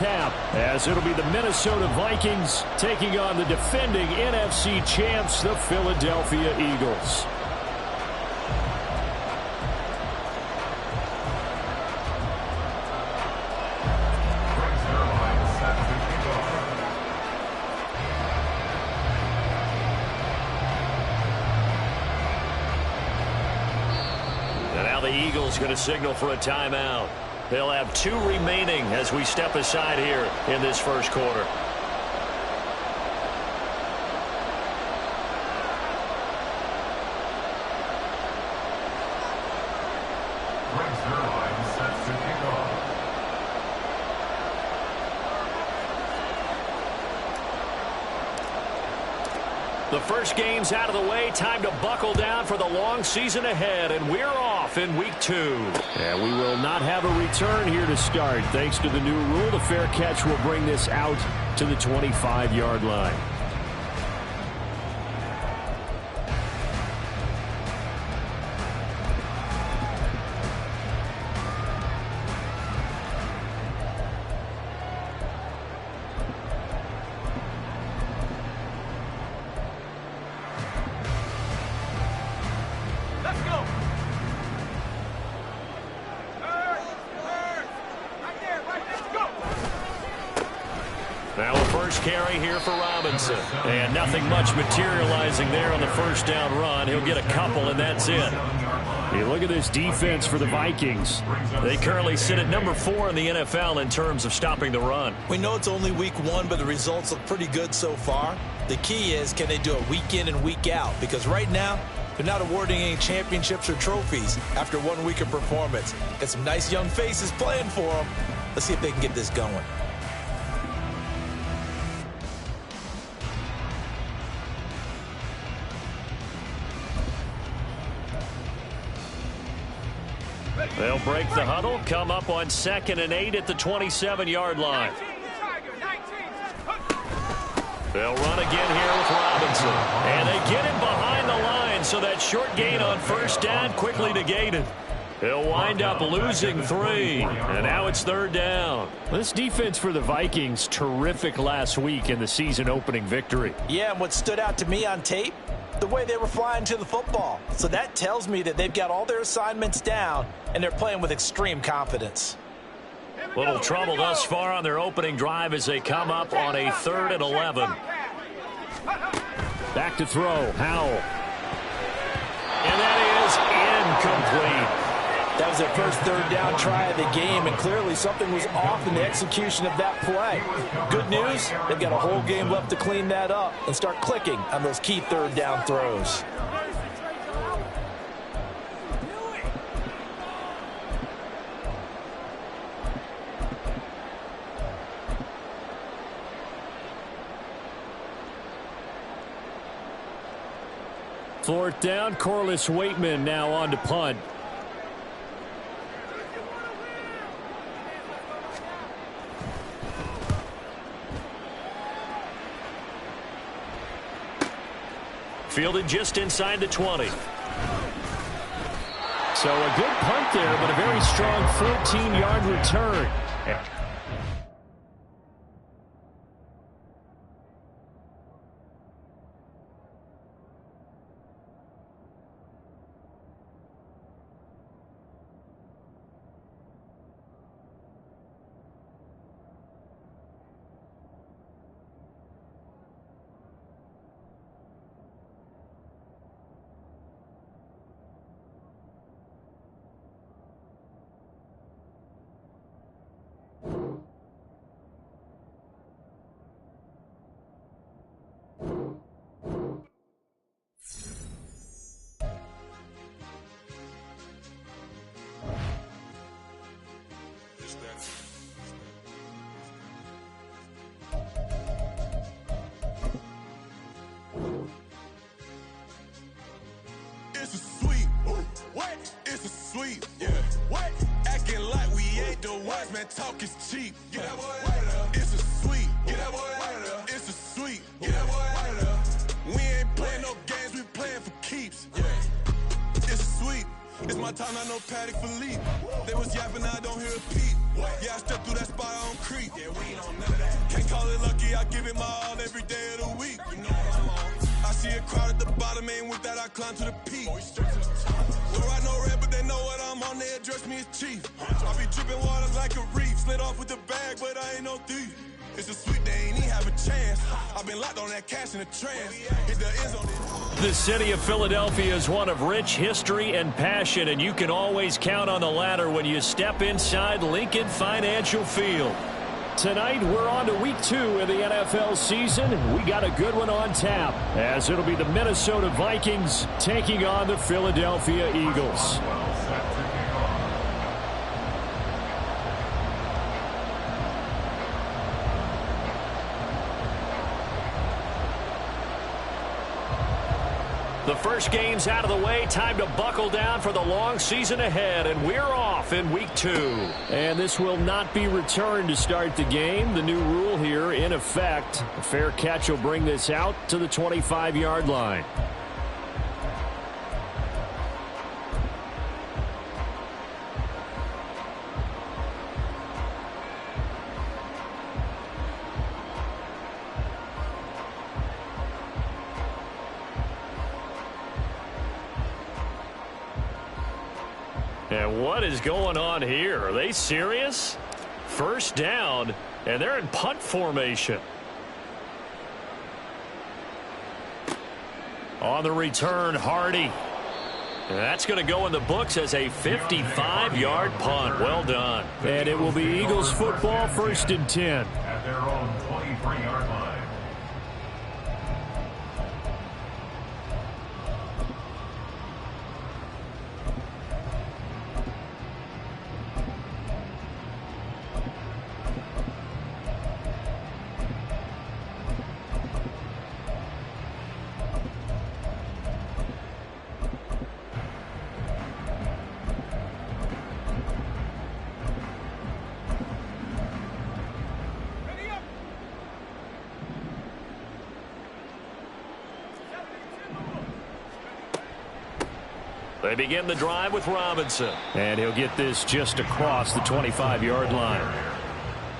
Half, as it'll be the Minnesota Vikings taking on the defending NFC champs, the Philadelphia Eagles. And now the Eagles going to signal for a timeout. They'll have 2 remaining as we step aside here in this first quarter. The first game's out of the way. Time to buckle down for the long season ahead, and we're off in week 2. And we will not have a return here to start. Thanks to the new rule, the fair catch will bring this out to the 25-yard line. Now a first carry here for Robinson. And nothing much materializing there on the first down run. He'll get a couple, and that's it. Hey, look at this defense for the Vikings. They currently sit at number 4 in the NFL in terms of stopping the run. We know it's only week 1, but the results look pretty good so far. The key is, can they do it week in and week out? Because right now, they're not awarding any championships or trophies after 1 week of performance. Got some nice young faces playing for them. Let's see if they can get this going. They'll break the huddle, come up on 2nd and 8 at the 27-yard line. They'll run again here with Robinson. And they get him behind the line, so that short gain on first down quickly negated. He'll wind up losing 3, and now it's 3rd down. This defense for the Vikings, terrific last week in the season-opening victory. Yeah, and what stood out to me on tape, the way they were flying to the football. So that tells me that they've got all their assignments down, and they're playing with extreme confidence. Little trouble thus far on their opening drive as they come up on a 3rd and 11. Back to throw, Howell. And that is incomplete. That was their first 3rd down try of the game, and clearly something was off in the execution of that play. Good news, they've got a whole game left to clean that up and start clicking on those key 3rd down throws. Fourth down, Corliss Waitman now on to punt. Fielded just inside the 20. So a good punt there, but a very strong 14-yard return. It's a sweet, what? It's a sweet, yeah. What? Acting like we ain't the ones, man. Talk is cheap. Get that boy out of there. It's a sweet. Get that boy out of there. It's a sweet. Get that boy out of there. We ain't playing no games, we playing for keeps. Yeah. It's sweet. It's my time, I know Patek Philippe. They was yapping, I don't hear a peep. Yeah, I stepped through that spot, I don't creep. Yeah, we don't know that. Can't call it lucky, I give it my all every day of the week. You know I'm on. I see a crowd at the bottom, ain't with that, I climb to the peak. Don't ride no red, but they know what I'm on, they address me as chief. I be dripping water like a reef, slid off with the bag, but I ain't no thief. It's a sweet, they ain't even have a chance. I've been locked on that cash in a trance. Hit the end zone. The city of Philadelphia is one of rich history and passion, and you can always count on the latter when you step inside Lincoln Financial Field. Tonight, we're on to week 2 of the NFL season. We got a good one on tap, as it'll be the Minnesota Vikings taking on the Philadelphia Eagles. The first game's out of the way. Time to buckle down for the long season ahead, and we're off in week 2. And this will not be returned to start the game. The new rule here in effect. A fair catch will bring this out to the 25-yard line. And what is going on here? Are they serious? First down, and they're in punt formation. On the return, Hardy. And that's going to go in the books as a 55-yard punt. Well done. And it will be Eagles football, 1st and 10. At their own 23-yard line. They begin the drive with Robinson. And he'll get this just across the 25-yard line.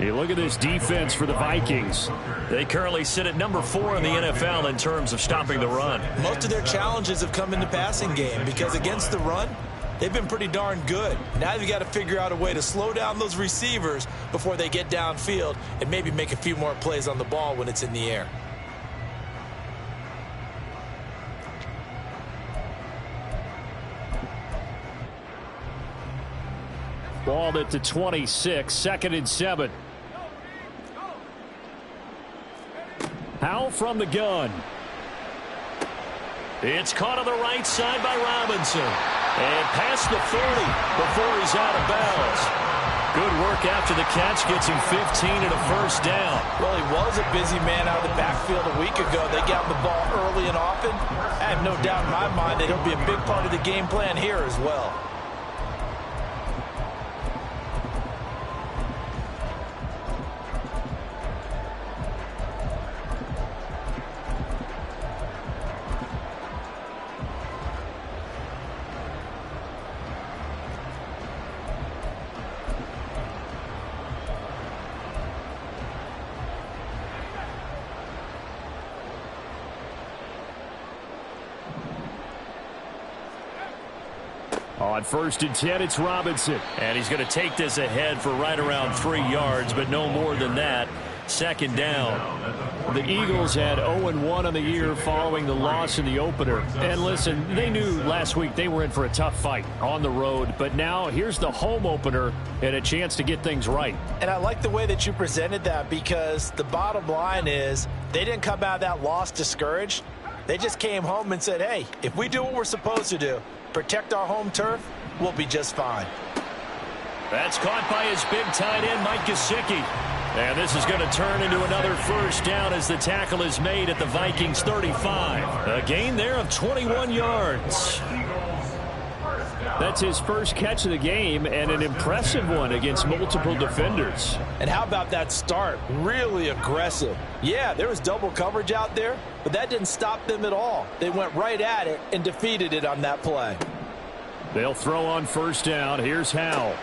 You look at this defense for the Vikings. They currently sit at number 4 in the NFL in terms of stopping the run. Most of their challenges have come in the passing game because against the run, they've been pretty darn good. Now you've got to figure out a way to slow down those receivers before they get downfield and maybe make a few more plays on the ball when it's in the air. Ball at the 26, 2nd and 7. Howell from the gun. It's caught on the right side by Robinson. And past the 30 before he's out of bounds. Good work after the catch, gets him 15 and a first down. Well, he was a busy man out of the backfield a week ago. They got the ball early and often. I have no doubt in my mind that he'll be a big part of the game plan here as well. On 1st and 10, it's Robinson. And he's going to take this ahead for right around 3 yards, but no more than that. 2nd down. The Eagles had 0-1 on the year following the loss in the opener. And listen, they knew last week they were in for a tough fight on the road. But now here's the home opener and a chance to get things right. And I like the way that you presented that because the bottom line is they didn't come out of that loss discouraged. They just came home and said, hey, if we do what we're supposed to do, protect our home turf, we'll be just fine. That's caught by his big tight end, Mike Gesicki. And this is going to turn into another first down as the tackle is made at the Vikings 35. A gain there of 21 yards. That's his first catch of the game and an impressive one against multiple defenders. And how about that start? Really aggressive. Yeah, there was double coverage out there, but that didn't stop them at all. They went right at it and defeated it on that play. They'll throw on 1st down. Here's Howell.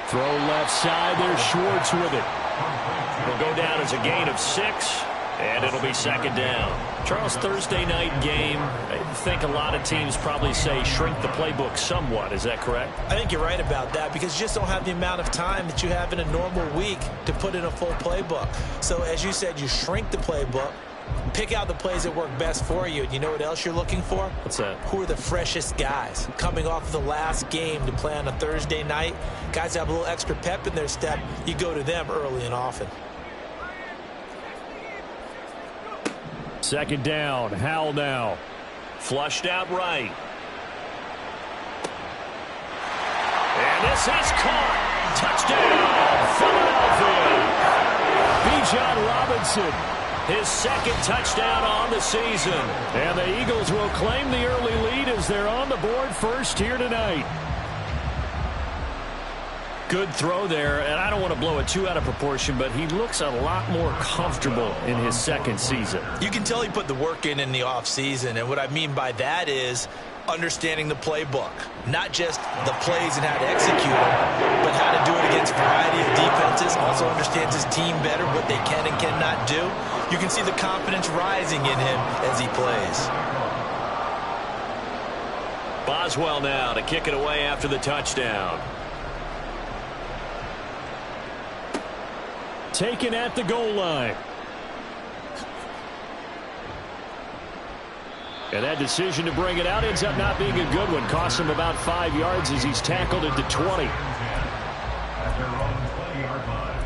Throw left side. There's Schwartz with it. go down as a gain of 6, and it'll be second down. Charles, Thursday night game, I think a lot of teams probably say shrink the playbook somewhat. Is that correct? I think you're right about that because you just don't have the amount of time that you have in a normal week to put in a full playbook. So as you said, you shrink the playbook, pick out the plays that work best for you. And you know what else you're looking for? What's that? Who are the freshest guys coming off of the last game to play on a Thursday night? Guys have a little extra pep in their step. You go to them early and often. Second down, Howell now. Flushed out right. And this is caught. Touchdown, Philadelphia. Bijan Robinson, his second touchdown on the season. And the Eagles will claim the early lead as they're on the board first here tonight. Good throw there, and I don't want to blow it too out of proportion, but he looks a lot more comfortable in his second season. You can tell he put the work in the offseason, and what I mean by that is understanding the playbook. Not just the plays and how to execute them, but how to do it against a variety of defenses. Also understands his team better, what they can and cannot do. You can see the confidence rising in him as he plays. Boswell now to kick it away after the touchdown. Taken at the goal line. And that decision to bring it out ends up not being a good one. Costs him about 5 yards as he's tackled at the 20. At their own 20-yard line.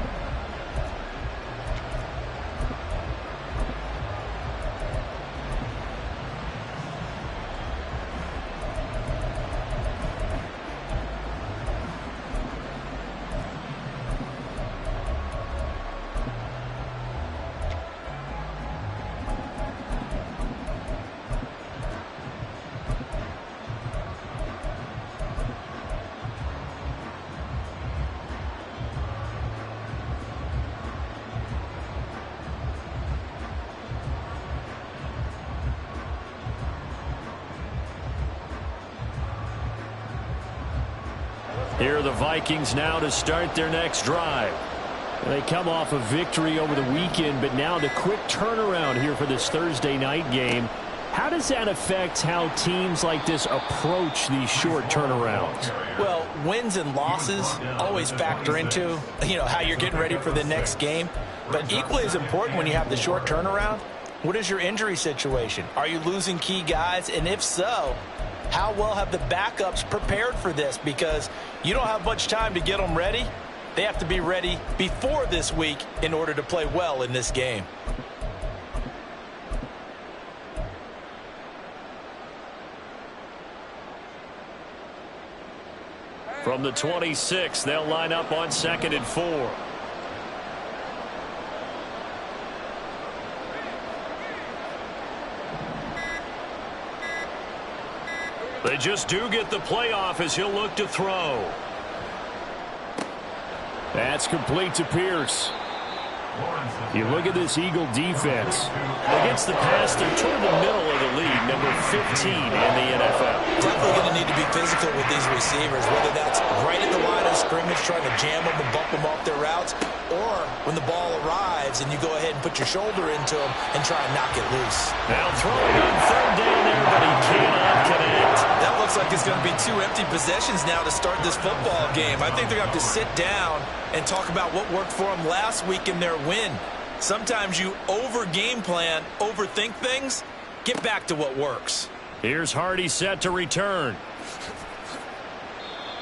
Here are the Vikings now to start their next drive. They come off a victory over the weekend, but now the quick turnaround here for this Thursday night game. How does that affect how teams like this approach these short turnarounds? Well, wins and losses always factor into, how you're getting ready for the next game. But equally as important when you have the short turnaround, what is your injury situation? Are you losing key guys? And if so, how well have the backups prepared for this? Because you don't have much time to get them ready. They have to be ready before this week in order to play well in this game. From the 26, they'll line up on 2nd and 4. They just do get the playoff as he'll look to throw. That's complete to Pierce. You look at this Eagle defense. Against the pass, they're toward the middle of the league, number 15 in the NFL. Definitely going to need to be physical with these receivers, whether that's right at the line of scrimmage, trying to jam them and bump them off their routes, or when the ball arrives and you go ahead and put your shoulder into them and try and knock it loose. Now throwing on 3rd down there, but he cannot connect. That looks like it's going to be 2 empty possessions now to start this football game. I think they're going to have to sit down and talk about what worked for them last week in their win. Sometimes you over-game plan, overthink things. Get back to what works. Here's Hardy set to return.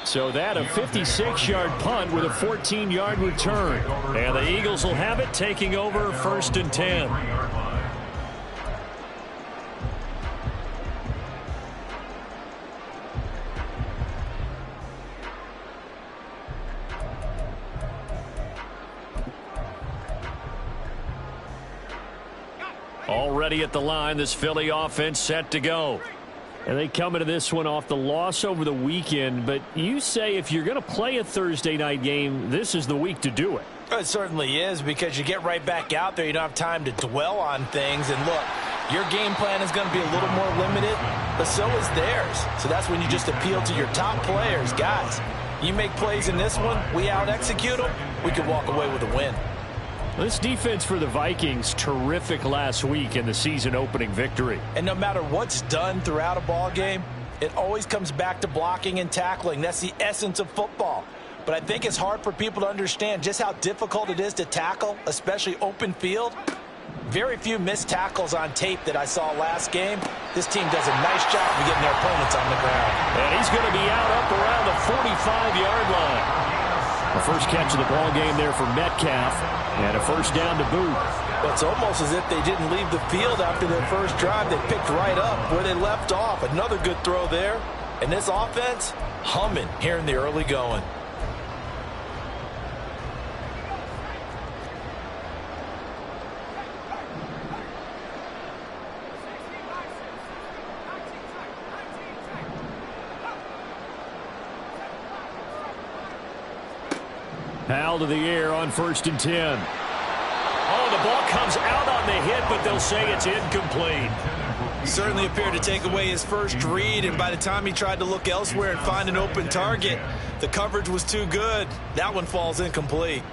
So that a 56-yard punt with a 14-yard return. And the Eagles will have it, taking over 1st and 10. Already at the line, this Philly offense set to go. And they come into this one off the loss over the weekend. But you say if you're going to play a Thursday night game, this is the week to do it. It certainly is, because you get right back out there. You don't have time to dwell on things. And look, your game plan is going to be a little more limited, but so is theirs. So that's when you just appeal to your top players. Guys, you make plays in this one, we out-execute them, we can walk away with a win. This defense for the Vikings, terrific last week in the season-opening victory. And no matter what's done throughout a ball game, it always comes back to blocking and tackling. That's the essence of football. But I think it's hard for people to understand just how difficult it is to tackle, especially open field. Very few missed tackles on tape that I saw last game. This team does a nice job of getting their opponents on the ground. And he's going to be out up around the 45-yard line. The first catch of the ball game there for Metcalf, and a first down to boot. It's almost as if they didn't leave the field after their first drive. They picked right up where they left off. Another good throw there. And this offense, humming here in the early going. Hal to the air on 1st and 10. Oh, the ball comes out on the hit, but they'll say it's incomplete. Certainly appeared to take away his first read, and by the time he tried to look elsewhere and find an open target, the coverage was too good. That one falls incomplete.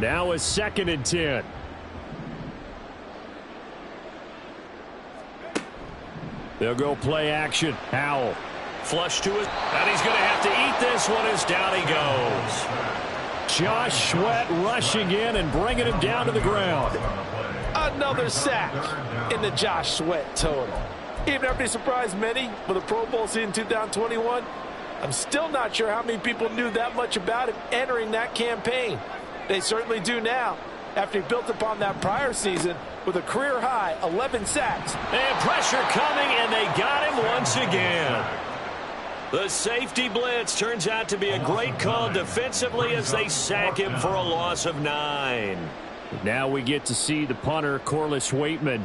Now a 2nd and 10. They'll go play action. Howell. Flush to it. And he's going to have to eat this one as down he goes. Josh Sweat rushing in and bringing him down to the ground. Another sack in the Josh Sweat total. Even after he surprised many with a Pro Bowl season 2021, I'm still not sure how many people knew that much about him entering that campaign. They certainly do now, after he built upon that prior season with a career-high 11 sacks. And pressure coming, and they got him once again. The safety blitz turns out to be a great call defensively as they sack him for a loss of 9. Now we get to see the punter, Corliss Waitman.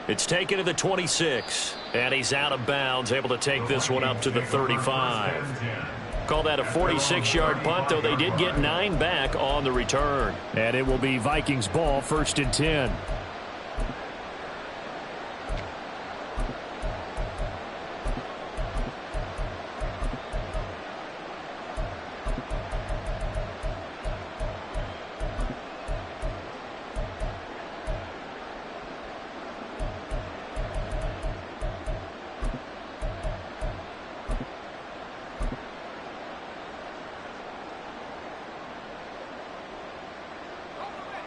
It's taken to the 26, and he's out of bounds, able to take this one up to the 35. Call that a 46-yard punt, though they did get 9 back on the return. And it will be Vikings ball, 1st and 10.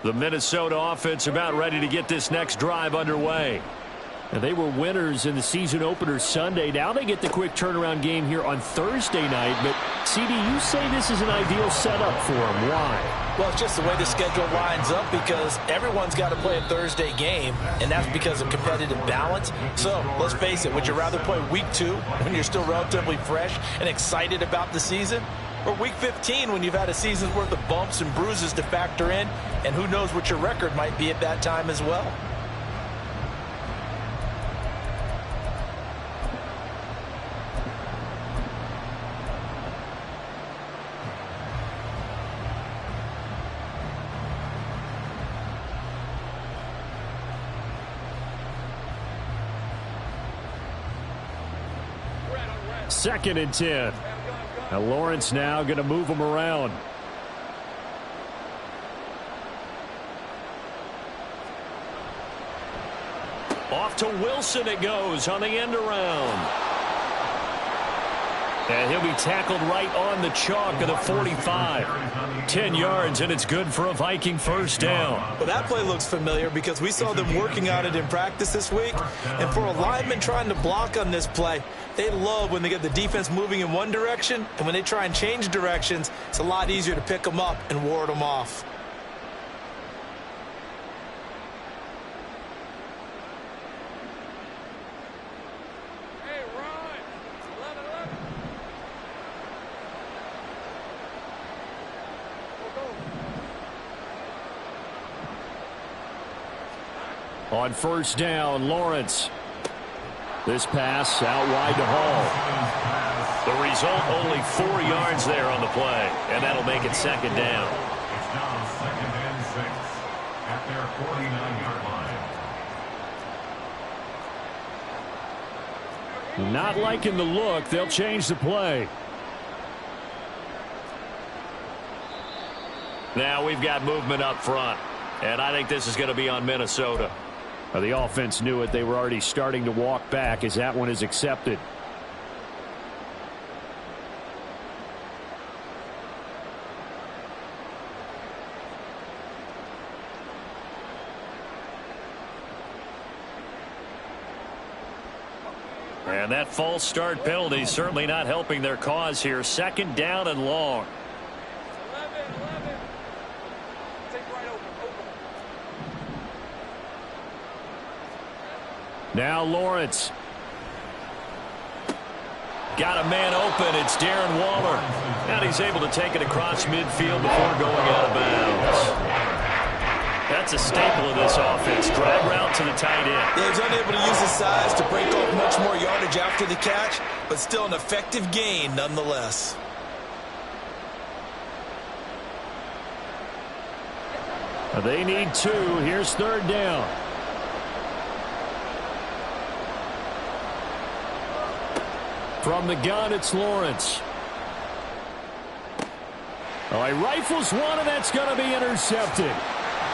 The Minnesota offense about ready to get this next drive underway. And they were winners in the season opener Sunday. Now they get the quick turnaround game here on Thursday night. But, CD, you say this is an ideal setup for them. Why? Well, it's just the way the schedule lines up because everyone's got to play a Thursday game, and that's because of competitive balance. So, let's face it, would you rather play week 2 when you're still relatively fresh and excited about the season? Or week 15 when you've had a season's worth of bumps and bruises to factor in, and who knows what your record might be at that time as well. Second and 10. Now Lawrence now going to move him around. Off to Wilson it goes on the end around. And he'll be tackled right on the chalk of the 45. 10 yards, and it's good for a Viking first down. Well, that play looks familiar because we saw them working on it in practice this week. And for a lineman trying to block on this play, they love when they get the defense moving in one direction. And when they try and change directions, it's a lot easier to pick them up and ward them off. On first down, Lawrence. This pass out wide to Hall. The result, only 4 yards there on the play, and that'll make it second down. It's now 2nd and 6 at their 49-yard line. Not liking the look. They'll change the play. Now we've got movement up front, and I think this is going to be on Minnesota. Well, the offense knew it. They were already starting to walk back as that one is accepted. And that false start penalty certainly not helping their cause here. 2nd down and long. Now Lawrence. Got a man open. It's Darren Waller. And he's able to take it across midfield before going out of bounds. That's a staple of this offense. Drag route to the tight end. Yeah, he's unable to use his size to break off much more yardage after the catch, but still an effective gain nonetheless. They need 2. Here's 3rd down. From the gun, it's Lawrence. Oh, he rifles one, and that's going to be intercepted.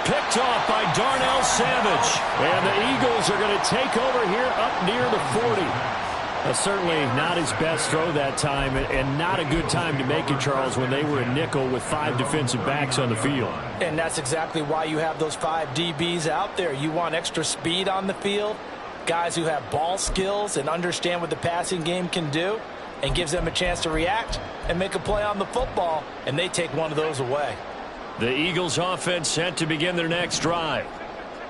Picked off by Darnell Savage. And the Eagles are going to take over here up near the 40. Certainly not his best throw that time, and not a good time to make it, Charles, when they were a nickel with 5 defensive backs on the field. And that's exactly why you have those 5 DBs out there. You want extra speed on the field, guys who have ball skills and understand what the passing game can do, and gives them a chance to react and make a play on the football, and they take one of those away. The Eagles offense set to begin their next drive.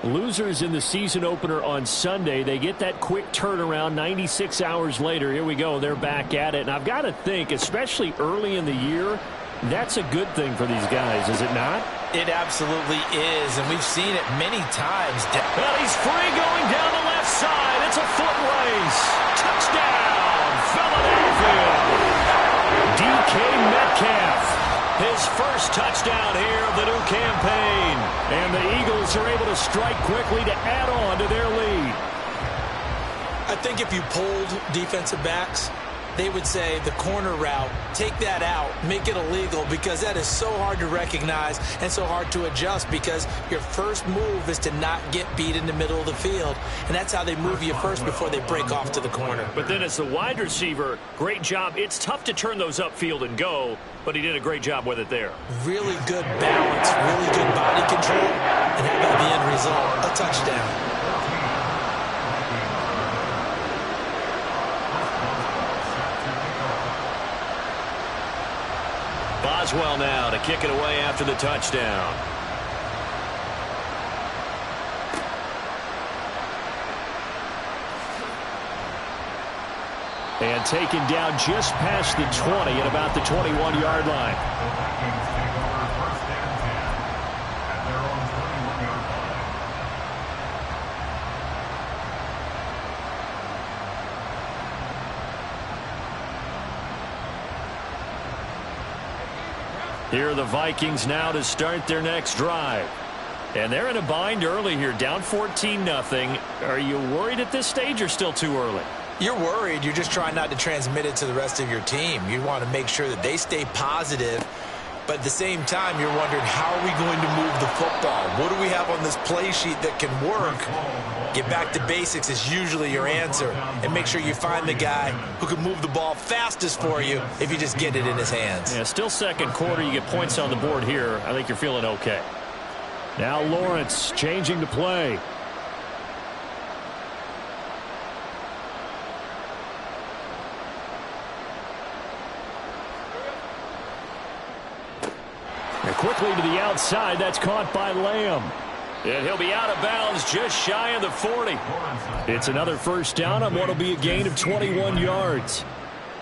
Losers in the season opener on Sunday. They get that quick turnaround 96 hours later. Here we go. They're back at it. And I've got to think, especially early in the year, that's a good thing for these guys, is it not? It absolutely is, and we've seen it many times. Well, he's free going down the left side. It's a foot race. Touchdown, Philadelphia. DK Metcalf. His first touchdown here of the new campaign. And the Eagles are able to strike quickly to add on to their lead. I think if you polled defensive backs, they would say the corner route, take that out, make it illegal, because that is so hard to recognize and so hard to adjust, because your first move is to not get beat in the middle of the field, and that's how they move you first before they break off to the corner. But then as the wide receiver, great job. It's tough to turn those upfield and go, but he did a great job with it there. Really good balance, really good body control, and how about the end result? A touchdown. Boswell now to kick it away after the touchdown. And taken down just past the 20 at about the 21-yard line. The Vikings take over 1st and 10 at their own 21-yard line. Here are the Vikings now to start their next drive. And they're in a bind early here, down 14-0. Are you worried at this stage or still too early? You're worried. You're just trying not to transmit it to the rest of your team. You want to make sure that they stay positive, but at the same time, you're wondering, how are we going to move the football? What do we have on this play sheet that can work? Get back to basics is usually your answer, and make sure you find the guy who can move the ball fastest for you if you just get it in his hands. Yeah, still second quarter. You get points on the board here. I think you're feeling okay. Now Lawrence changing the play. And quickly to the outside. That's caught by Lamb. And he'll be out of bounds just shy of the 40. It's another first down on what will be a gain of 21 yards.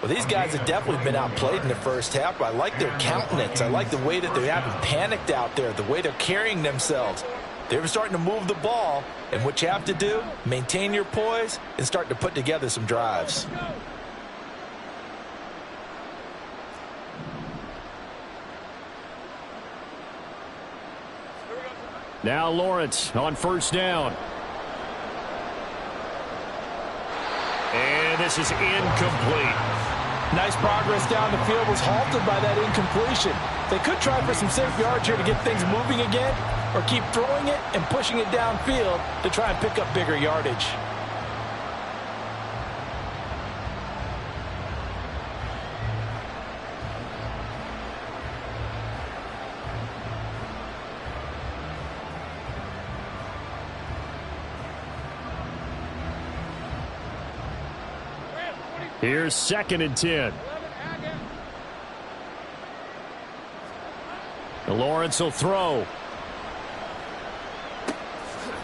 Well, these guys have definitely been outplayed in the first half, but I like their countenance. I like the way that they haven't panicked out there, the way they're carrying themselves. They're starting to move the ball, and what you have to do, maintain your poise and start to put together some drives. Now Lawrence on first down. And this is incomplete. Nice progress down the field, was halted by that incompletion. They could try for some safe yards here to get things moving again, or keep throwing it and pushing it downfield to try and pick up bigger yardage. Here's 2nd and 10. Lawrence will throw.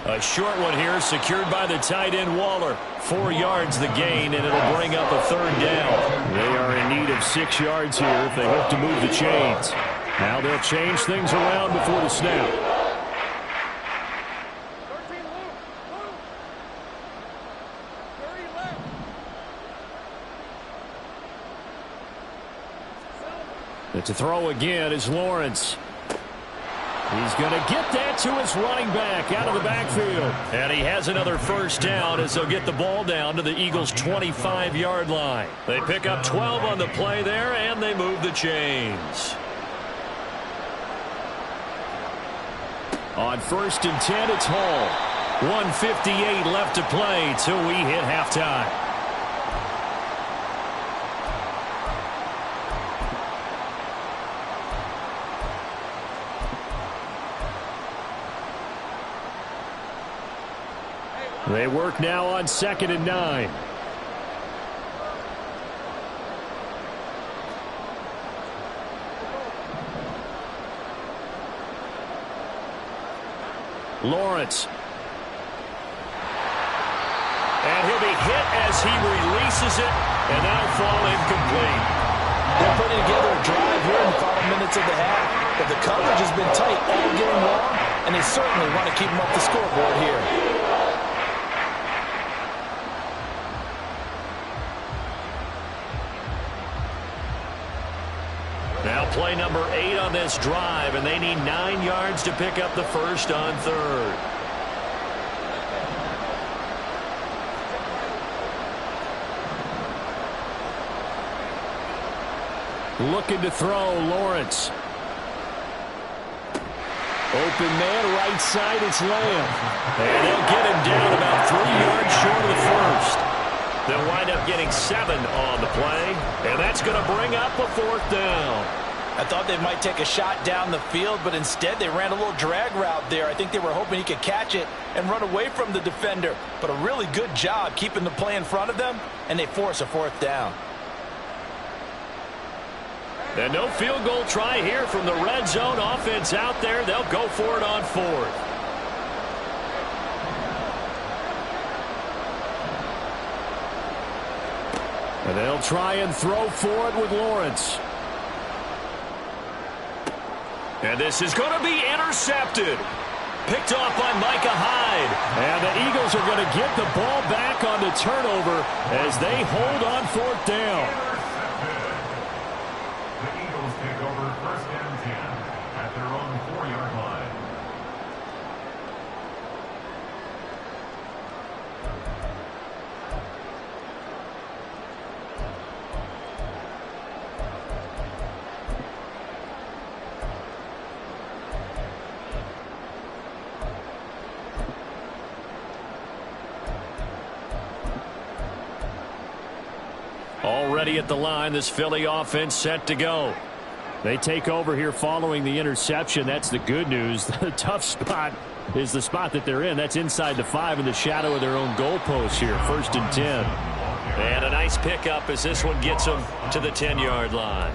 A short one here, secured by the tight end Waller. 4 yards the gain, and it'll bring up a 3rd down. They are in need of 6 yards here if they hope to move the chains. Now they'll change things around before the snap. And to throw again is Lawrence. He's going to get that to his running back out of the backfield. And he has another 1st down as they'll get the ball down to the Eagles' 25-yard line. They pick up 12 on the play there, and they move the chains. On 1st and 10, it's Hall. 1:58 left to play till we hit halftime. They work now on 2nd and 9. Lawrence. And he'll be hit as he releases it, and that'll fall incomplete. They're putting together a drive here in the final minutes of the half, but the coverage has been tight all game long, and they certainly want to keep them off the scoreboard here. Now play number 8 on this drive, and they need 9 yards to pick up the 1st on 3rd. Looking to throw, Lawrence. Open man, right side, it's Lamb. And they'll get him down about 3 yards short of the 1st. They'll wind up getting 7 on the play, and that's going to bring up a 4th down. I thought they might take a shot down the field, but instead they ran a little drag route there. I think they were hoping he could catch it and run away from the defender, but a really good job keeping the play in front of them, and they force a 4th down. And no field goal try here from the red zone offense out there. They'll go for it on 4th. And they'll try and throw for it with Lawrence. And this is going to be intercepted. Picked off by Micah Hyde. And the Eagles are going to get the ball back on the turnover as they hold on 4th down. The Eagles take over 1st and 10 at their own 4-yard line. Already at the line, this Philly offense set to go. They take over here following the interception. That's the good news. The tough spot is the spot that they're in. That's inside the 5 in the shadow of their own goalpost here. 1st and 10. And a nice pickup as this one gets them to the 10-yard line.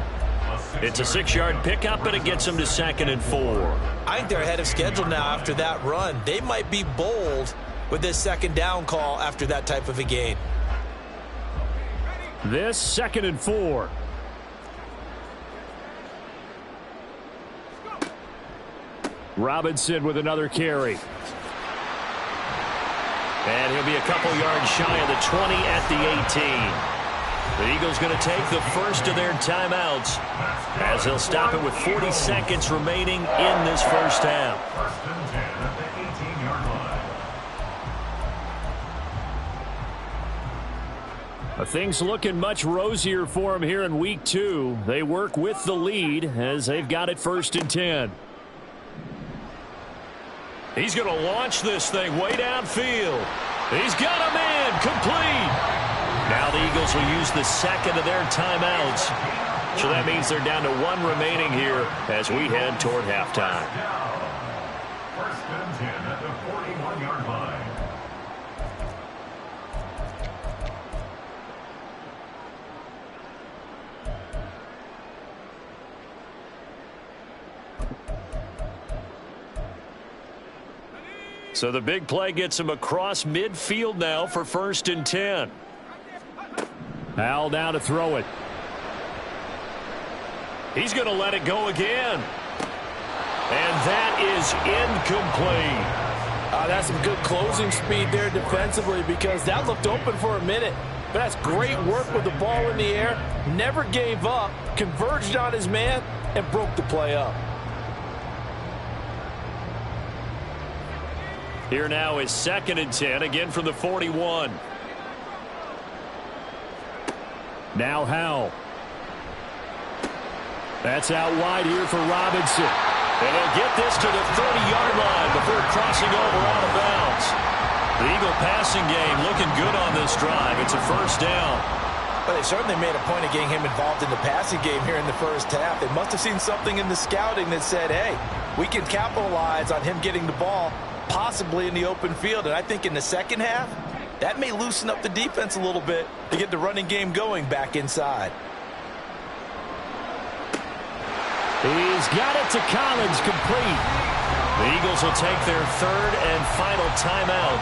It's a 6-yard pickup, and it gets them to 2nd and 4. I think they're ahead of schedule now after that run. They might be bold with this 2nd down call after that type of a gain. This 2nd and 4. Robinson with another carry. And he'll be a couple yards shy of the 20 at the 18. The Eagles going to take the first of their timeouts as they'll stop it with 40 seconds remaining in this 1st half. 1st and 10 at the Things looking much rosier for them here in week 2. They work with the lead as they've got it 1st and 10. He's going to launch this thing way downfield. He's got him in, complete. Now the Eagles will use the second of their timeouts. So that means they're down to 1 remaining here as we head toward halftime. 1st and 10 at the 41-yard line. So the big play gets him across midfield now for 1st and 10. Al now to throw it. He's going to let it go again. And that is incomplete. That's some good closing speed there defensively because that looked open for a minute. But that's great work with the ball in the air. Never gave up, converged on his man, and broke the play up. Here now is 2nd and 10, again from the 41. Now Howell. That's out wide here for Robinson. And they'll get this to the 30-yard line before crossing over out of bounds. The Eagle passing game looking good on this drive. It's a 1st down. Well, they certainly made a point of getting him involved in the passing game here in the 1st half. They must have seen something in the scouting that said, hey, we can capitalize on him getting the ball, possibly in the open field. And I think in the 2nd half, that may loosen up the defense a little bit to get the running game going back inside. He's got it to Collins, complete. The Eagles will take their 3rd and final timeout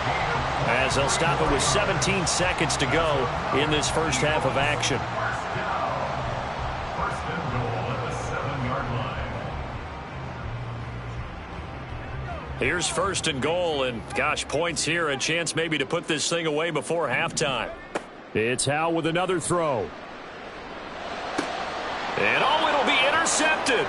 as they'll stop it with 17 seconds to go in this 1st half of action. 1st and goal at the 7-yard line. Here's 1st and goal, and gosh, points here, a chance maybe to put this thing away before halftime. It's Howell with another throw. And it'll be intercepted.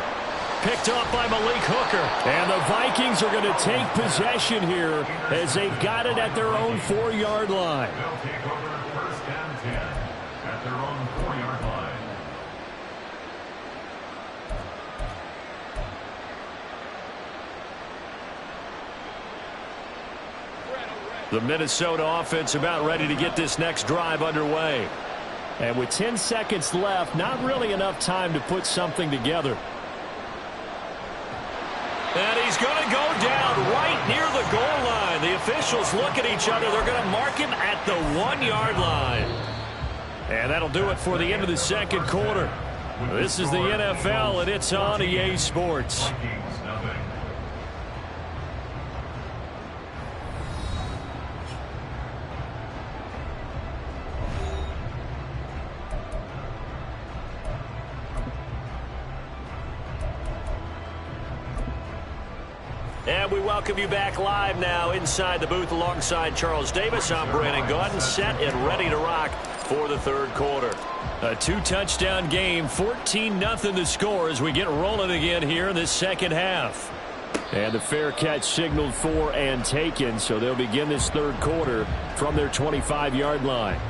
Picked off by Malik Hooker. And the Vikings are going to take possession here as they've got it at their own 4-yard line. They'll take over 1st and 10 at their own 4-yard line. The Minnesota offense about ready to get this next drive underway. And with 10 seconds left, not really enough time to put something together. And he's going to go down right near the goal line. The officials look at each other. They're going to mark him at the 1-yard line. And that'll do it for the end of the 2nd quarter. This is the NFL, and it's on EA Sports. Vikings, nothing. And we welcome you back live now inside the booth alongside Charles Davis. I'm Brandon Gaudin, set and ready to rock for the 3rd quarter. A 2-touchdown game, 14-0 the score as we get rolling again here in this 2nd half. And the fair catch signaled for and taken, so they'll begin this 3rd quarter from their 25-yard line.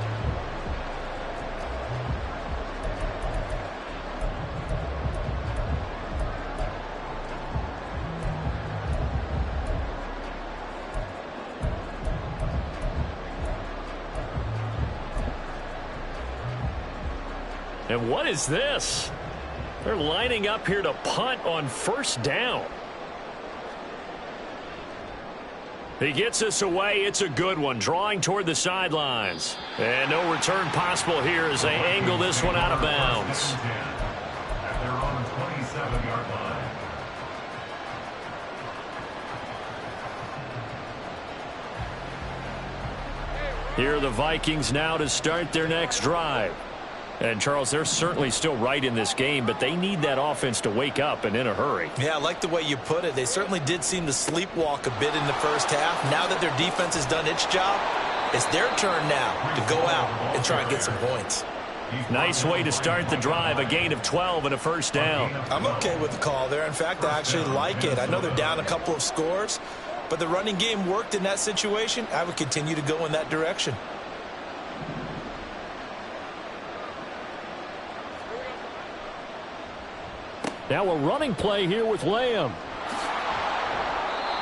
And what is this? They're lining up here to punt on 1st down. He gets us away. It's a good one, drawing toward the sidelines. And no return possible here as they angle this one out of bounds. At their own 27-yard line. Here are the Vikings now to start their next drive. And, Charles, they're certainly still right in this game, but they need that offense to wake up and in a hurry. Yeah, I like the way you put it. They certainly did seem to sleepwalk a bit in the 1st half. Now that their defense has done its job, it's their turn now to go out and try and get some points. Nice way to start the drive, a gain of 12 and a 1st down. I'm okay with the call there. In fact, I actually like it. I know they're down a couple of scores, but the running game worked in that situation. I would continue to go in that direction. Now a running play here with Lamb.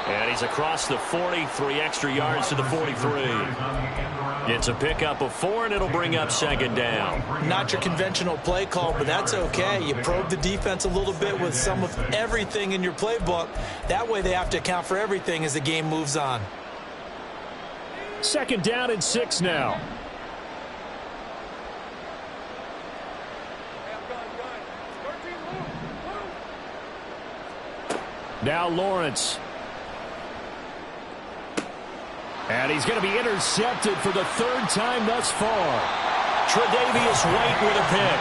And he's across the 40, 3 extra yards to the 43. It's a pickup of 4, and it'll bring up second down. Not your conventional play call, but that's okay. You probe the defense a little bit with some of everything in your playbook. That way they have to account for everything as the game moves on. Second down and 6 now. Now Lawrence. And he's going to be intercepted for the 3rd time thus far. Tre'Davious White with a pick.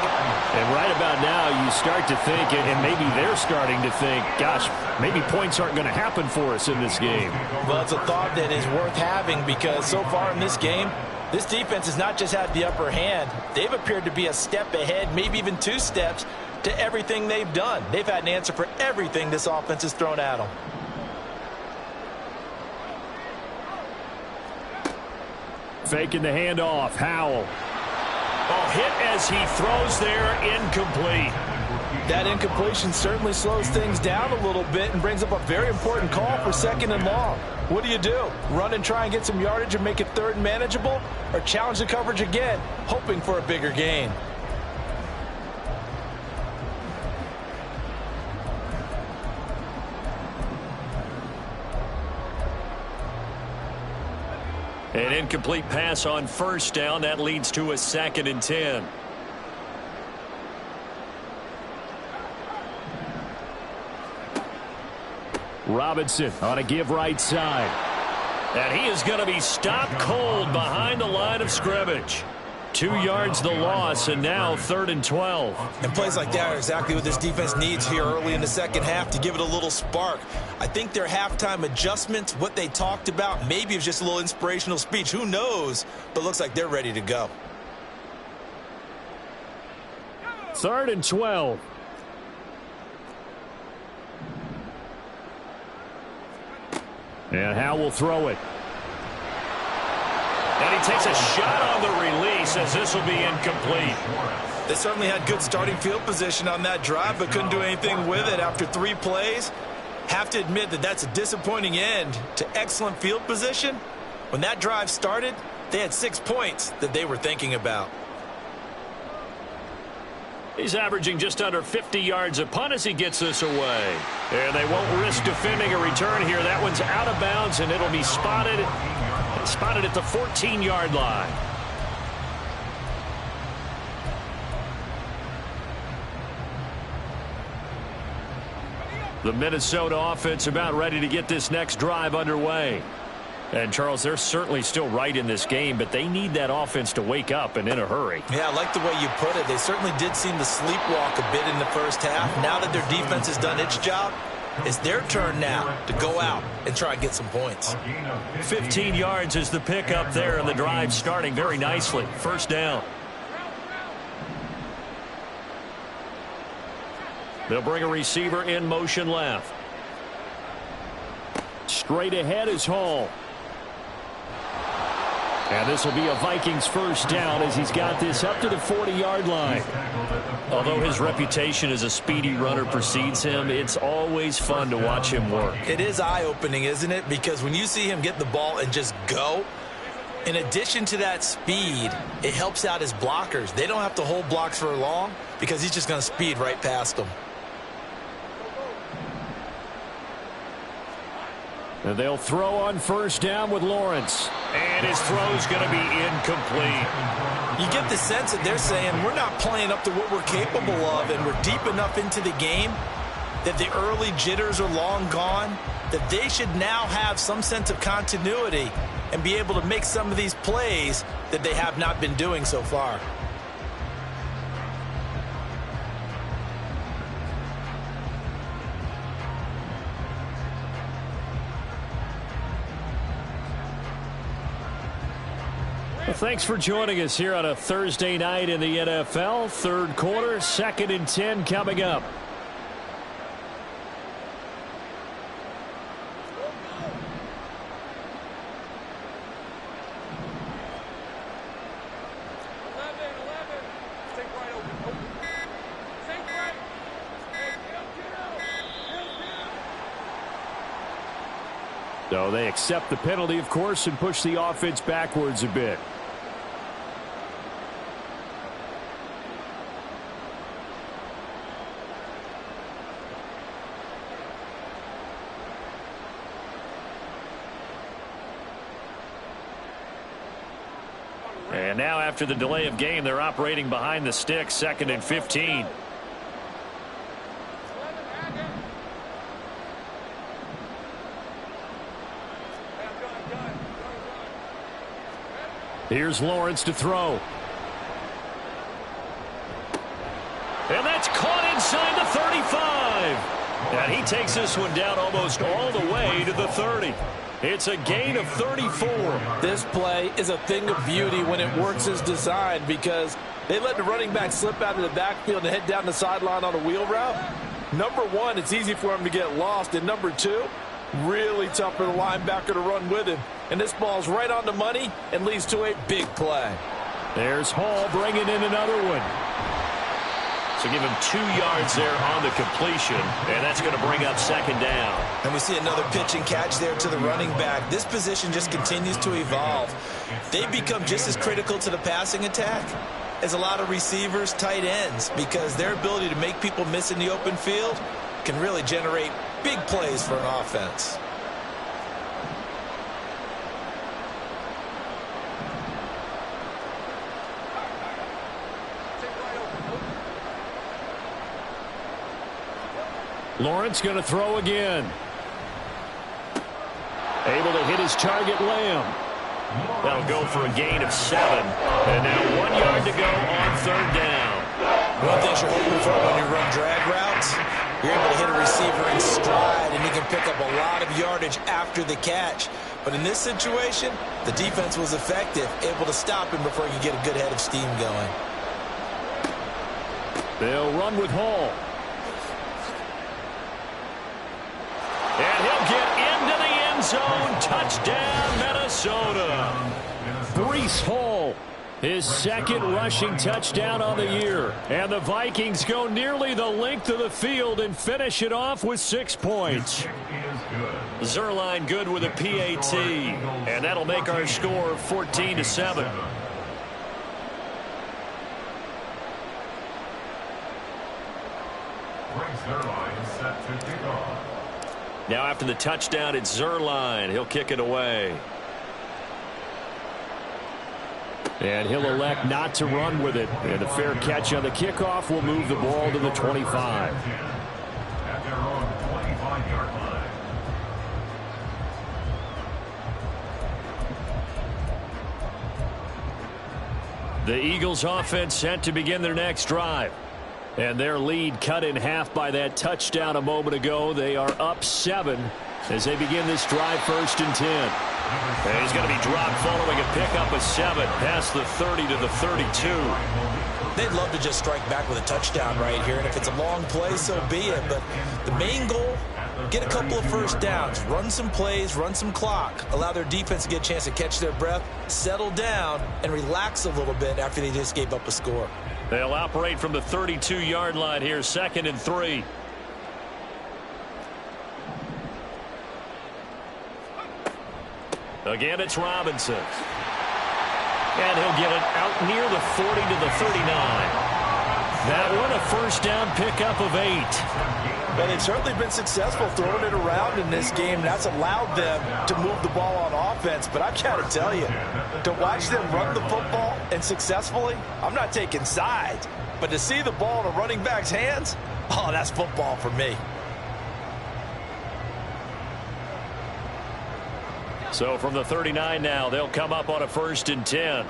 And right about now you start to think, and maybe they're starting to think, gosh, maybe points aren't going to happen for us in this game. Well, it's a thought that is worth having because so far in this game, this defense has not just had the upper hand. They've appeared to be a step ahead, maybe even 2 steps, to everything they've done. They've had an answer for everything this offense has thrown at them. Faking the handoff. Howell. Oh, hit as he throws there, incomplete. That incompletion certainly slows things down a little bit and brings up a very important call for 2nd and long. What do? Run and try and get some yardage and make it 3rd and manageable? Or challenge the coverage again, hoping for a bigger gain? An incomplete pass on 1st down. That leads to a 2nd and 10. Robinson on a give right side. And he is going to be stopped cold behind the line of scrimmage. 2 yards the loss, and now 3rd and 12. And plays like that are exactly what this defense needs here early in the second half to give it a little spark. I think their halftime adjustments, what they talked about, maybe it was just a little inspirational speech. Who knows? But looks like they're ready to go. 3rd and 12. And Howell will throw it. And he takes a shot on the release as this will be incomplete. They certainly had good starting field position on that drive, but couldn't do anything with it after 3 plays. Have to admit that that's a disappointing end to excellent field position. When that drive started, they had 6 points that they were thinking about. He's averaging just under 50 yards a punt as he gets this away. And they won't risk defending a return here. That one's out of bounds, and it'll be spotted at the 14-yard line. The Minnesota offense about ready to get this next drive underway. And, Charles, they're certainly still right in this game, but they need that offense to wake up and in a hurry. Yeah, I like the way you put it. They certainly did seem to sleepwalk a bit in the first half. Now that their defense has done its job, it's their turn now to go out and try and get some points. 15 yards is the pickup there, and the drive starting very nicely. 1st down. They'll bring a receiver in motion left. Straight ahead is Hall. And this will be a Vikings 1st down as he's got this up to the 40-yard line. Although his reputation as a speedy runner precedes him, it's always fun to watch him work. It is eye-opening, isn't it? Because when you see him get the ball and just go, in addition to that speed, it helps out his blockers. They don't have to hold blocks for long because he's just going to speed right past them. And they'll throw on 1st down with Lawrence. And his throw's going to be incomplete. You get the sense that they're saying we're not playing up to what we're capable of, and we're deep enough into the game that the early jitters are long gone, that they should now have some sense of continuity and be able to make some of these plays that they have not been doing so far. Well, thanks for joining us here on a Thursday night in the NFL. 3rd quarter, 2nd and 10 coming up. So they accept the penalty, of course, and push the offense backwards a bit. And now after the delay of game, they're operating behind the sticks, 2nd and 15. Here's Lawrence to throw. And that's caught inside the 35. And he takes this one down almost all the way to the 30. It's a gain of 34. This play is a thing of beauty when it works as designed because they let the running back slip out of the backfield and head down the sideline on a wheel route. Number one, it's easy for him to get lost. And number two, really tough for the linebacker to run with him. And this ball's right on the money and leads to a big play. There's Hall bringing in another one. So give him 2 yards there on the completion, and that's going to bring up 2nd down. And we see another pitch and catch there to the running back. This position just continues to evolve. They become just as critical to the passing attack as a lot of receivers, tight ends, because their ability to make people miss in the open field can really generate big plays for an offense. Lawrence going to throw again. Able to hit his target, Lamb. That'll go for a gain of 7. And now 1 yard to go on 3rd down. One thing you're hoping for when you run drag routes, you're able to hit a receiver in stride, and you can pick up a lot of yardage after the catch. But in this situation, the defense was effective, able to stop him before he could get a good head of steam going. They'll run with Hall. And he'll get into the end zone. Touchdown, Minnesota. Breece Hall, his 2nd rushing touchdown on the year. And the Vikings go nearly the length of the field and finish it off with 6 points. Zuerlein good with a PAT. And that'll make our score 14-7. Set to kick off. Now after the touchdown, it's Zuerlein. He'll kick it away. And he'll elect not to run with it. And a fair catch on the kickoff will move the ball to the 25. At their own 25-yard line. The Eagles offense set to begin their next drive. And their lead cut in half by that touchdown a moment ago. They are up 7 as they begin this drive, 1st and 10. And he's going to be dropped following a pickup of 7 past the 30 to the 32. They'd love to just strike back with a touchdown right here, and if it's a long play, so be it. But the main goal, get a couple of first downs, run some plays, run some clock, allow their defense to get a chance to catch their breath, settle down, and relax a little bit after they just gave up a score. They'll operate from the 32-yard line here, 2nd and 3. Again, it's Robinson. And he'll get it out near the 40 to the 39. That one a 1st down pickup of 8. But they've certainly been successful throwing it around in this game. That's allowed them to move the ball on offense. But I've got to tell you, to watch them run the football and successfully, I'm not taking sides. But to see the ball in a running back's hands, oh, that's football for me. So from the 39 now, they'll come up on a 1st and 10.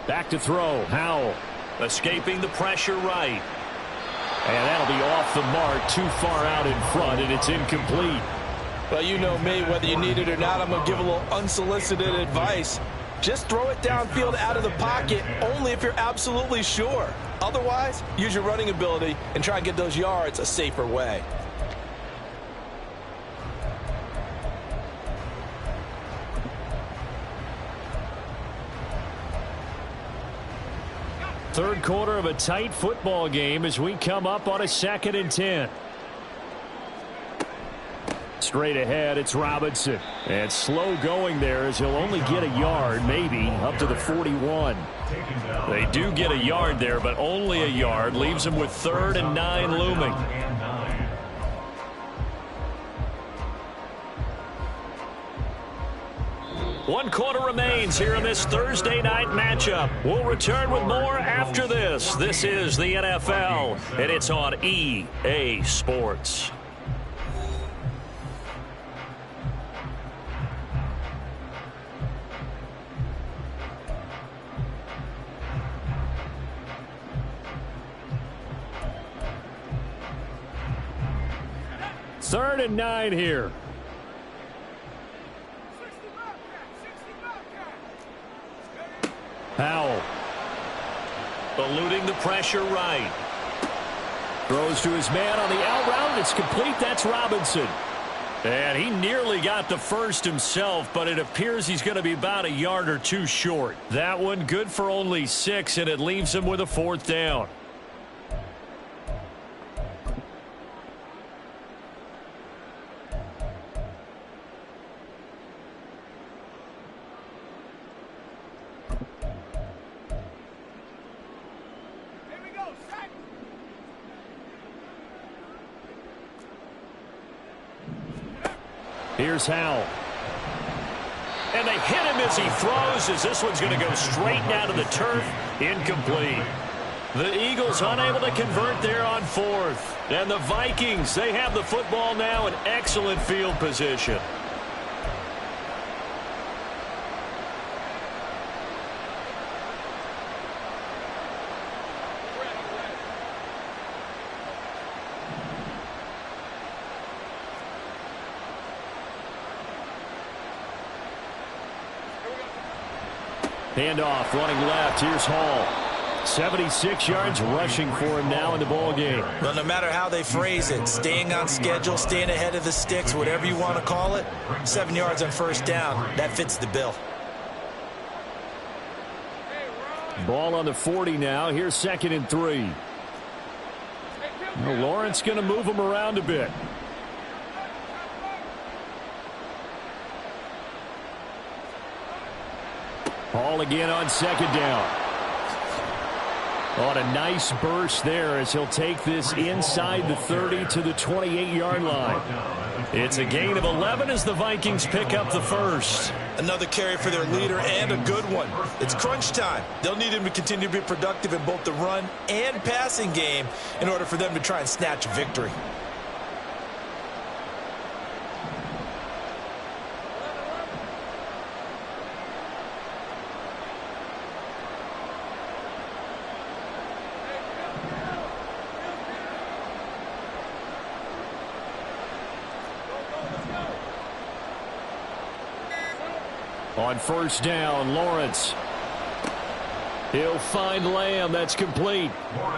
Back to throw. Howell. Escaping the pressure right. And that'll be off the mark, too far out in front, and it's incomplete. Well, you know me, whether you need it or not, I'm going to give a little unsolicited advice. Just throw it downfield out of the pocket, only if you're absolutely sure. Otherwise, use your running ability and try and get those yards a safer way. Third quarter of a tight football game as we come up on a 2nd and 10. Straight ahead, it's Robinson. And slow going there as he'll only get a yard, maybe, up to the 41. They do get a yard there, but only a yard. Leaves them with 3rd and 9 looming. One quarter remains here in this Thursday night matchup. We'll return with more after this. This is the NFL, and it's on EA Sports. Third and 9 here. Powell. Eluding the pressure right. Throws to his man on the out route. It's complete. That's Robinson. And he nearly got the first himself, but it appears he's going to be about a yard or two short. That one good for only 6, and it leaves him with a 4th down. Here's Howell. And they hit him as he throws, as this one's going to go straight down to the turf. Incomplete. The Eagles unable to convert there on 4th. And the Vikings, they have the football now in excellent field position. Handoff, running left. Here's Hall. 76 yards rushing for him now in the ball game. Well, no matter how they phrase it, staying on schedule, staying ahead of the sticks, whatever you want to call it, 7 yards on 1st down, that fits the bill. Ball on the 40 now. Here's 2nd and 3. Well, Lawrence going to move him around a bit. Hall again on 2nd down. On a nice burst there as he'll take this inside the 30 to the 28-yard line. It's a gain of 11 as the Vikings pick up the first. Another carry for their leader and a good one. It's crunch time. They'll need him to continue to be productive in both the run and passing game in order for them to try and snatch a victory. On 1st down, Lawrence. He'll find Lamb. That's complete.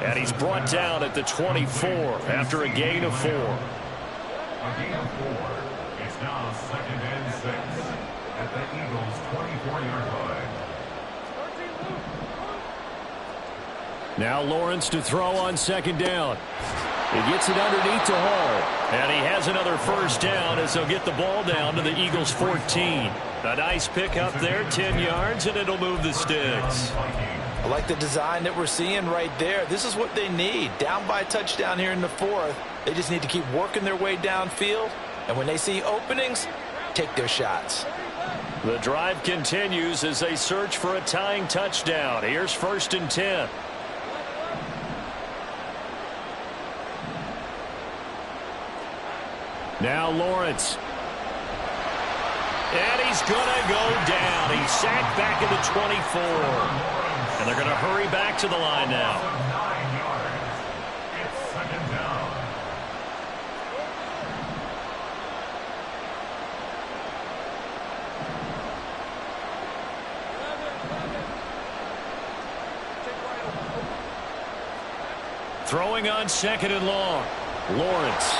And he's brought down at the 24 after a gain of 4. A gain of 4. It's now 2nd and 6 at the Eagles' 24-yard line. Now Lawrence to throw on 2nd down. He gets it underneath to Hall. And he has another 1st down as they'll get the ball down to the Eagles' 14. A nice pick up there, 10 yards, and it'll move the sticks. I like the design that we're seeing right there. This is what they need. Down by a touchdown here in the 4th. They just need to keep working their way downfield. And when they see openings, take their shots. The drive continues as they search for a tying touchdown. Here's 1st and 10. Now Lawrence. And he's going to go down. He's sacked back at the 24. And they're going to hurry back to the line now. 9 yards. It's 2nd down. Throwing on 2nd and long. Lawrence.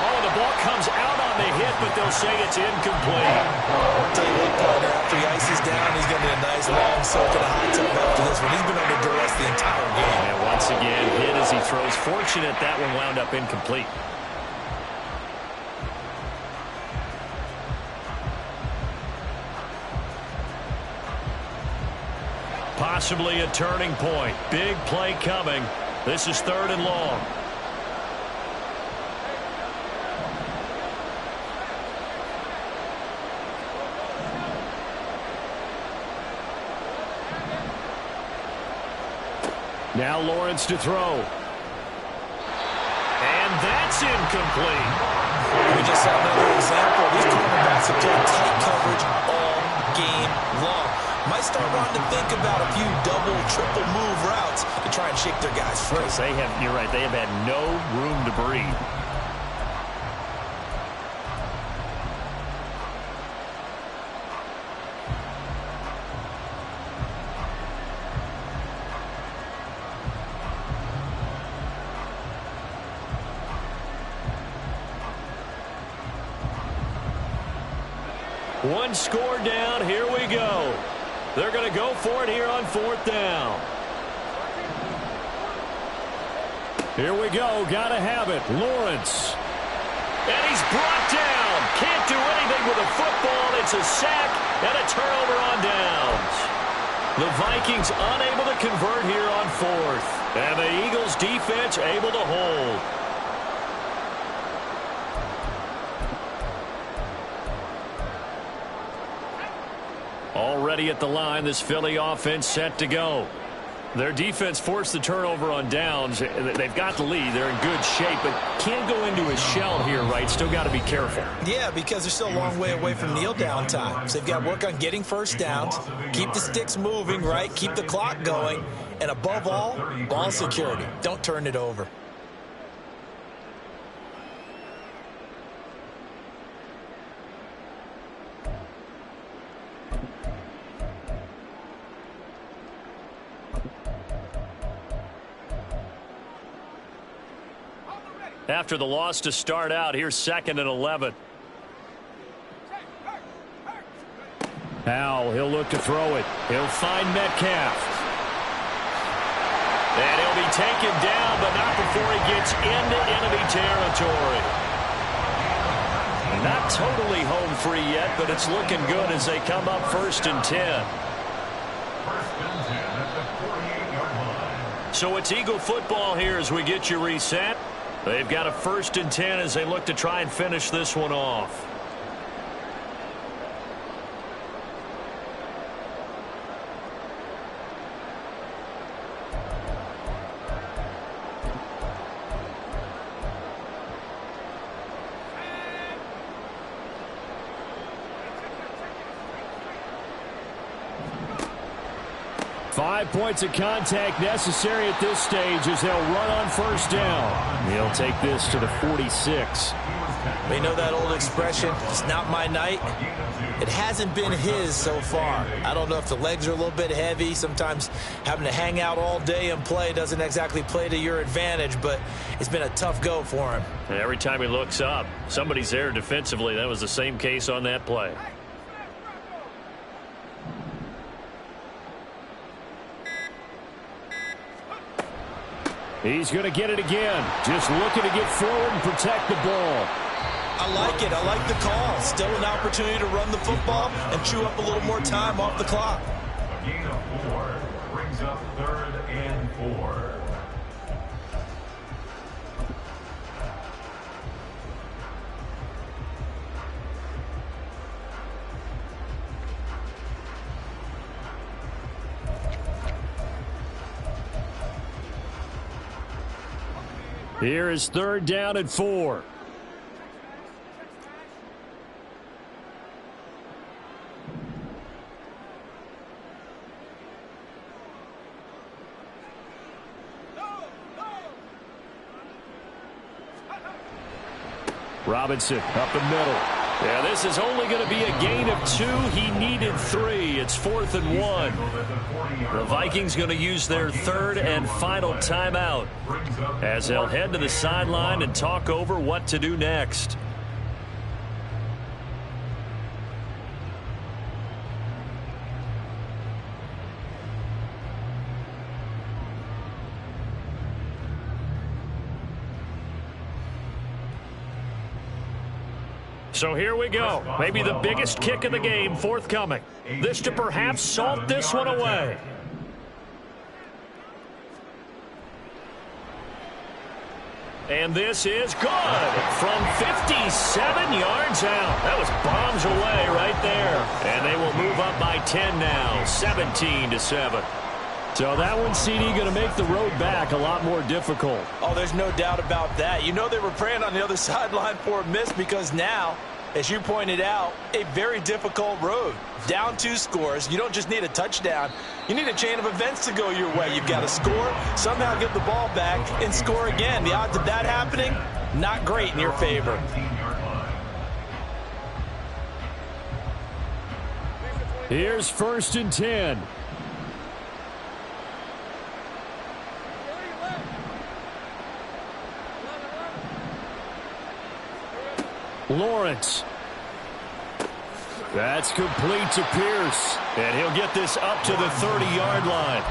Oh, the ball comes out on the hit, but they'll say it's incomplete. I'll tell you what, partner, after he ices down, he's going to need a nice long soak in a hot tub after this one. He's been under duress the entire game. And once again, hit as he throws. Fortunate that one wound up incomplete. Possibly a turning point. Big play coming. This is 3rd and long. Now Lawrence to throw. And that's incomplete. We just saw another example. These cornerbacks have played tight coverage all game long. Might start wanting to think about a few double, triple move routes to try and shake their guys free. You're right, they have had no room to breathe. One score down, here we go. They're going to go for it here on 4th down. Here we go, got to have it. Lawrence. And he's brought down. Can't do anything with a football. It's a sack and a turnover on downs. The Vikings unable to convert here on 4th. And the Eagles defense able to hold. Already at the line, this Philly offense set to go. Their defense forced the turnover on downs. They've got the lead. They're in good shape, but can't go into a shell here, right? Still got to be careful. Yeah, because they're still a long way away from kneel down time. So they've got to work on getting first downs, keep the sticks moving, right? Keep the clock going. And above all, ball security. Don't turn it over. After the loss to start out, here's 2nd and 11. Howell, he'll look to throw it. He'll find Metcalf. And he'll be taken down, but not before he gets into enemy territory. Not totally home free yet, but it's looking good as they come up 1st and 10. So it's Eagle football here as we get you reset. They've got a 1st and 10 as they look to try and finish this one off. Five points of contact necessary at this stage as they'll run on 1st down. He'll take this to the 46. We know that old expression, it's not my night. It hasn't been his so far. I don't know if the legs are a little bit heavy. Sometimes having to hang out all day and play doesn't exactly play to your advantage, but it's been a tough go for him. And every time he looks up, somebody's there defensively. That was the same case on that play. He's going to get it again. Just looking to get forward and protect the ball. I like it. I like the call. Still an opportunity to run the football and chew up a little more time off the clock. A gain of 4 brings up 3rd and 4. Here is 3rd down and 4. Robinson up the middle. Yeah, this is only going to be a gain of 2. He needed 3. It's 4th and 1. The Vikings going to use their 3rd and final timeout as they'll head to the sideline and talk over what to do next. So here we go. Maybe the biggest kick of the game forthcoming. This to perhaps salt this one away. And this is good from 57 yards out. That was bombs away right there. And they will move up by 10 now, 17-7. So that one, CD, going to make the road back a lot more difficult. Oh, there's no doubt about that. You know they were praying on the other sideline for a miss because now, as you pointed out, a very difficult road. Down 2 scores. You don't just need a touchdown. You need a chain of events to go your way. You've got to score, somehow get the ball back, and score again. The odds of that happening, not great in your favor. Here's 1st and 10. Lawrence. That's complete to Pierce. And he'll get this up to the 30-yard line.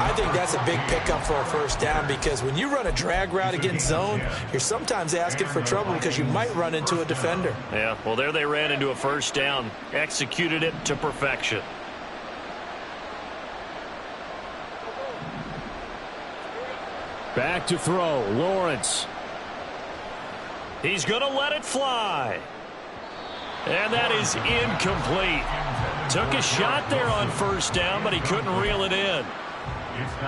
I think that's a big pickup for a first down because when you run a drag route against zone, you're sometimes asking for trouble because you might run into a defender. Yeah, well, there they ran into a first down. Executed it to perfection. Back to throw. Lawrence. He's going to let it fly. And that is incomplete. Took a shot there on first down, but he couldn't reel it in.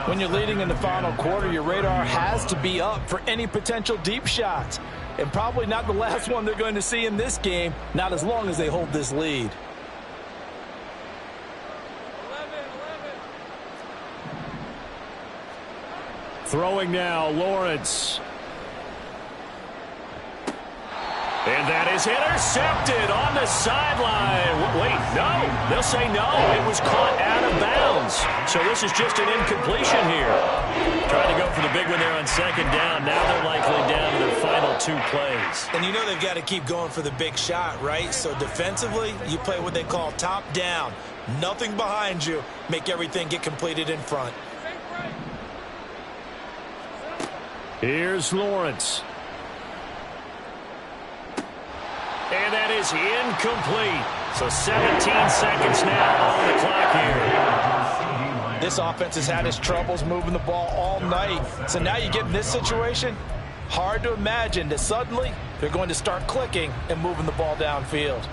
When you're leading in the final quarter, your radar has to be up for any potential deep shots. And probably not the last one they're going to see in this game, not as long as they hold this lead. Throwing now, Lawrence. And that is intercepted on the sideline. Wait, no. They'll say no. It was caught out of bounds. So this is just an incompletion here. Trying to go for the big one there on 2nd down. Now they're likely down to their final 2 plays. And you know they've got to keep going for the big shot, right? So defensively, you play what they call top down. Nothing behind you. Make everything get completed in front. Here's Lawrence. And that is incomplete. So 17 seconds now on the clock here. This offense has had its troubles moving the ball all night. So now you get in this situation, hard to imagine that suddenly they're going to start clicking and moving the ball downfield.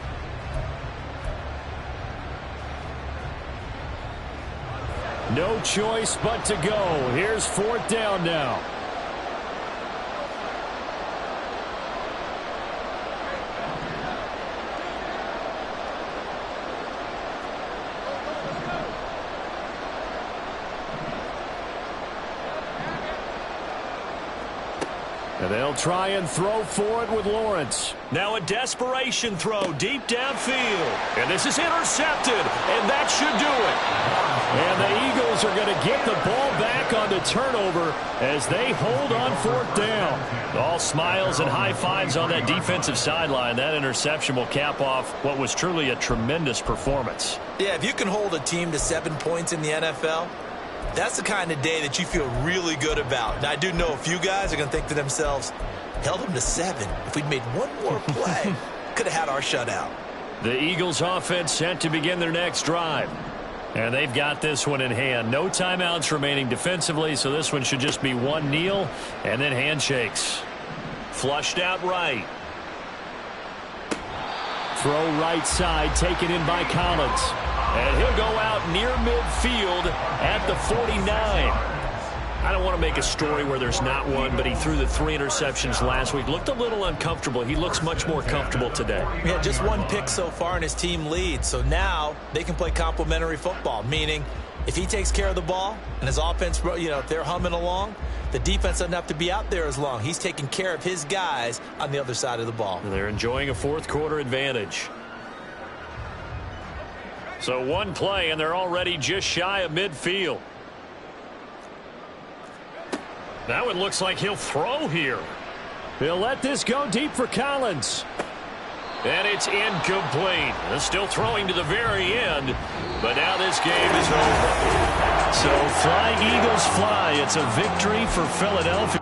No choice but to go. Here's 4th down now. And they'll try and throw for it with Lawrence. Now a desperation throw deep downfield. And this is intercepted. And that should do it. And the Eagles are going to get the ball back on the turnover as they hold on 4th down. All smiles and high fives on that defensive sideline. That interception will cap off what was truly a tremendous performance. Yeah, if you can hold a team to 7 points in the NFL, that's the kind of day that you feel really good about. And I do know a few guys are going to think to themselves, held them to 7. If we'd made one more play, could have had our shutout. The Eagles offense set to begin their next drive. And they've got this one in hand. No timeouts remaining defensively, so this one should just be one kneel and then handshakes. Flushed out right. Throw right side, taken in by Collins. And he'll go out near midfield at the 49. I don't want to make a story where there's not one, but he threw the 3 interceptions last week. Looked a little uncomfortable. He looks much more comfortable today. Yeah, just 1 pick so far and his team leads. So now they can play complementary football, meaning If he takes care of the ball and his offense, if they're humming along, the defense doesn't have to be out there as long. He's taking care of his guys on the other side of the ball. And they're enjoying a fourth quarter advantage. So one play, and they're already just shy of midfield. Now it looks like he'll throw here. He'll let this go deep for Collins. And it's incomplete. Still throwing to the very end, but now this game is over. So fly, Eagles, fly. It's a victory for Philadelphia.